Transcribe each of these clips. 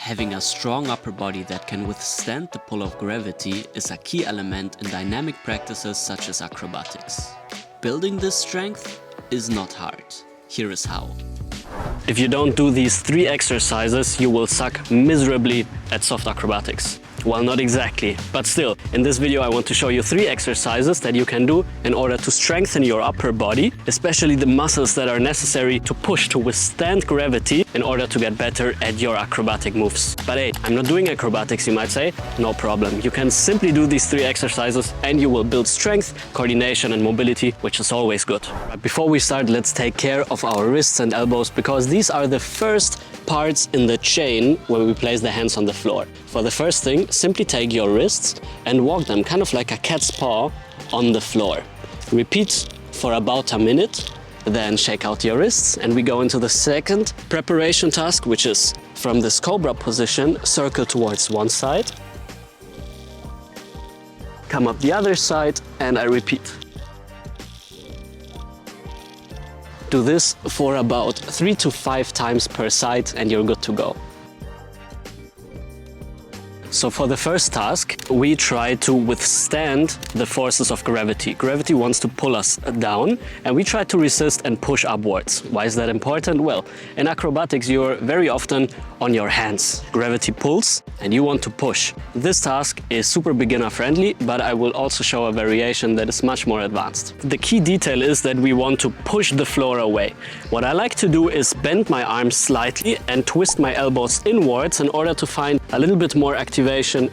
Having a strong upper body that can withstand the pull of gravity is a key element in dynamic practices such as acrobatics. Building this strength is not hard. Here is how. If you don't do these 3 exercises, you will suck miserably at soft acrobatics. Well, not exactly, but still, in this video I want to show you 3 exercises that you can do in order to strengthen your upper body, especially the muscles that are necessary to push to withstand gravity in order to get better at your acrobatic moves. But hey, I'm not doing acrobatics, you might say. No problem. You can simply do these 3 exercises and you will build strength, coordination and mobility, which is always good. But before we start, let's take care of our wrists and elbows, because these are the first parts in the chain where we place the hands on the floor. For the first thing, simply take your wrists and walk them kind of like a cat's paw on the floor. Repeat for about a minute, then shake out your wrists, and we go into the second preparation task, which is from this cobra position, circle towards one side, come up the other side, and I repeat. Do this for about 3 to 5 times per side and you're good to go. So for the first task, we try to withstand the forces of gravity. Gravity wants to pull us down and we try to resist and push upwards. Why is that important? Well, in acrobatics, you're very often on your hands. Gravity pulls and you want to push. This task is super beginner friendly, but I will also show a variation that is much more advanced. The key detail is that we want to push the floor away. What I like to do is bend my arms slightly and twist my elbows inwards in order to find a little bit more activation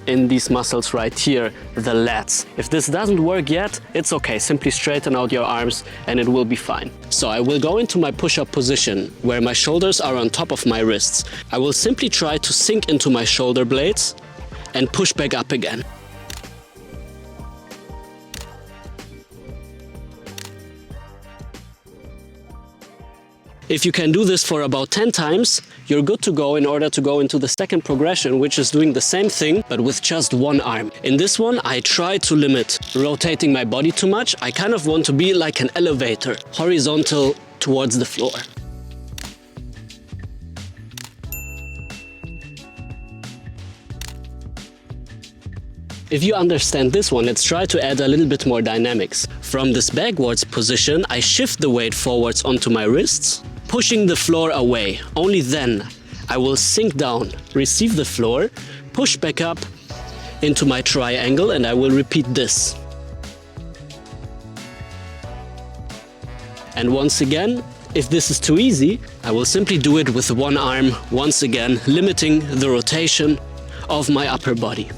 in these muscles right here, the lats. If this doesn't work yet, it's okay. Simply straighten out your arms and it will be fine. So I will go into my push-up position where my shoulders are on top of my wrists. I will simply try to sink into my shoulder blades and push back up again. If you can do this for about 10 times, you're good to go in order to go into the second progression, which is doing the same thing, but with just one arm. In this one, I try to limit rotating my body too much. I kind of want to be like an elevator, horizontal towards the floor. If you understand this one, let's try to add a little bit more dynamics. From this backwards position, I shift the weight forwards onto my wrists, pushing the floor away. Only then I will sink down, receive the floor, push back up into my triangle, and I will repeat this. And once again, if this is too easy, I will simply do it with one arm, once again, limiting the rotation of my upper body.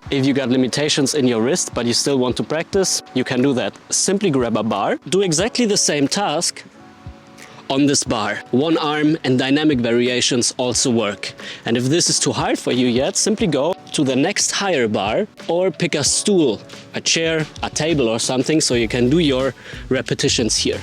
If you got limitations in your wrist, but you still want to practice, you can do that. Simply grab a bar, do exactly the same task on this bar. One arm and dynamic variations also work. And if this is too hard for you yet, simply go to the next higher bar or pick a stool, a chair, a table or something so you can do your repetitions here.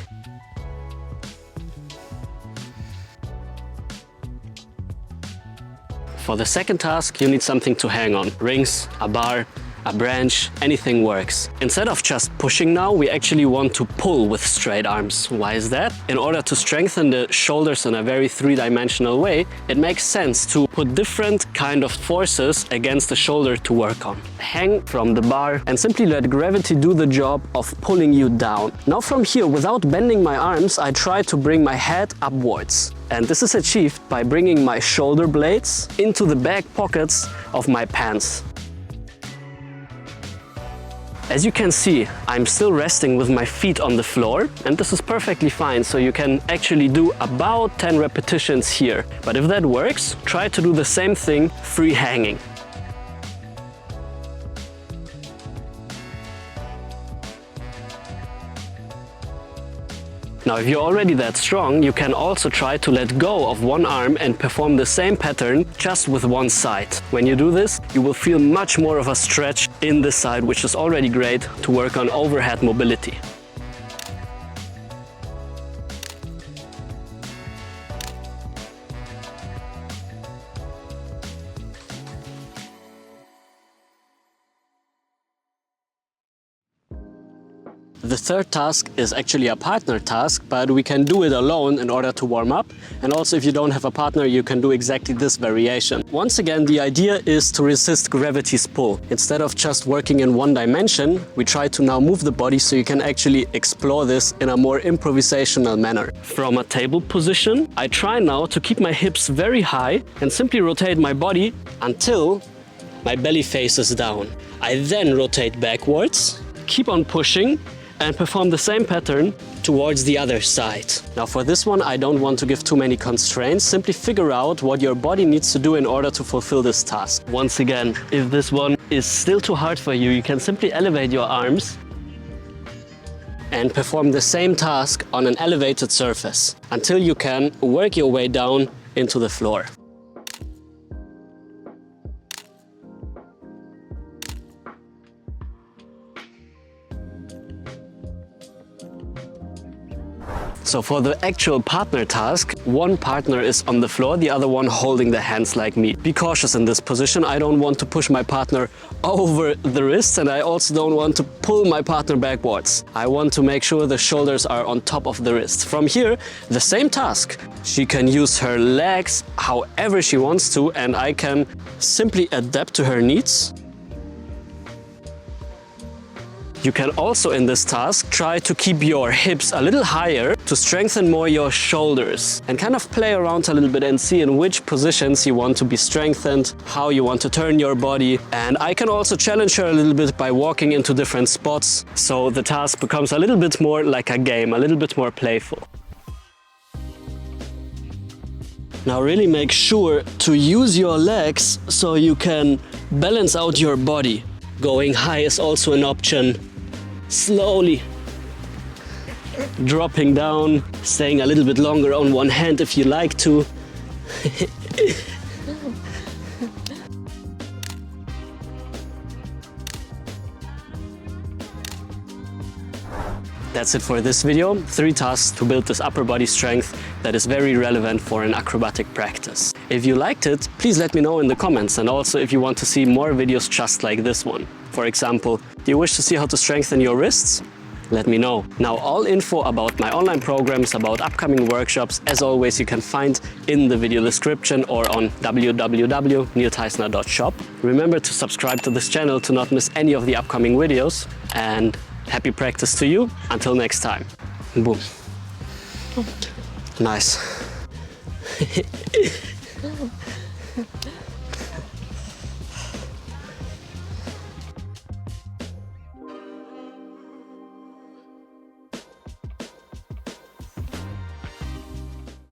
For the second task, you need something to hang on. Rings, a bar, a branch, anything works. Instead of just pushing now, we actually want to pull with straight arms. Why is that? In order to strengthen the shoulders in a very three-dimensional way, it makes sense to put different kind of forces against the shoulder to work on. Hang from the bar and simply let gravity do the job of pulling you down. Now from here, without bending my arms, I try to bring my head upwards. And this is achieved by bringing my shoulder blades into the back pockets of my pants. As you can see, I'm still resting with my feet on the floor, and this is perfectly fine, so you can actually do about 10 repetitions here. But if that works, try to do the same thing free hanging. Now, if you're already that strong, you can also try to let go of one arm and perform the same pattern just with one side. When you do this, you will feel much more of a stretch in this side, which is already great to work on overhead mobility. The third task is actually a partner task, but we can do it alone in order to warm up. And also if you don't have a partner, you can do exactly this variation. Once again, the idea is to resist gravity's pull. Instead of just working in one dimension, we try to now move the body so you can actually explore this in a more improvisational manner. From a table position, I try now to keep my hips very high and simply rotate my body until my belly faces down. I then rotate backwards, keep on pushing, and perform the same pattern towards the other side. Now for this one, I don't want to give too many constraints. Simply figure out what your body needs to do in order to fulfill this task. Once again, if this one is still too hard for you, you can simply elevate your arms and perform the same task on an elevated surface until you can work your way down into the floor. So for the actual partner task, one partner is on the floor, the other one holding the hands like me. Be cautious in this position. I don't want to push my partner over the wrists, and I also don't want to pull my partner backwards. I want to make sure the shoulders are on top of the wrists. From here, the same task. She can use her legs however she wants to, and I can simply adapt to her needs. You can also in this task try to keep your hips a little higher to strengthen more your shoulders and kind of play around a little bit and see in which positions you want to be strengthened, how you want to turn your body. And I can also challenge her a little bit by walking into different spots, so the task becomes a little bit more like a game, a little bit more playful. Now really make sure to use your legs so you can balance out your body. Going high is also an option. Slowly dropping down, staying a little bit longer on one hand if you like to. That's it for this video. 3 tasks to build this upper body strength that is very relevant for an acrobatic practice. If you liked it, please let me know in the comments, and also if you want to see more videos just like this one. For example, do you wish to see how to strengthen your wrists? Let me know. Now all info about my online programs, about upcoming workshops, as always you can find in the video description or on www.neilteisner.shop. Remember to subscribe to this channel to not miss any of the upcoming videos, and happy practice to you. Until next time. Boom. Nice.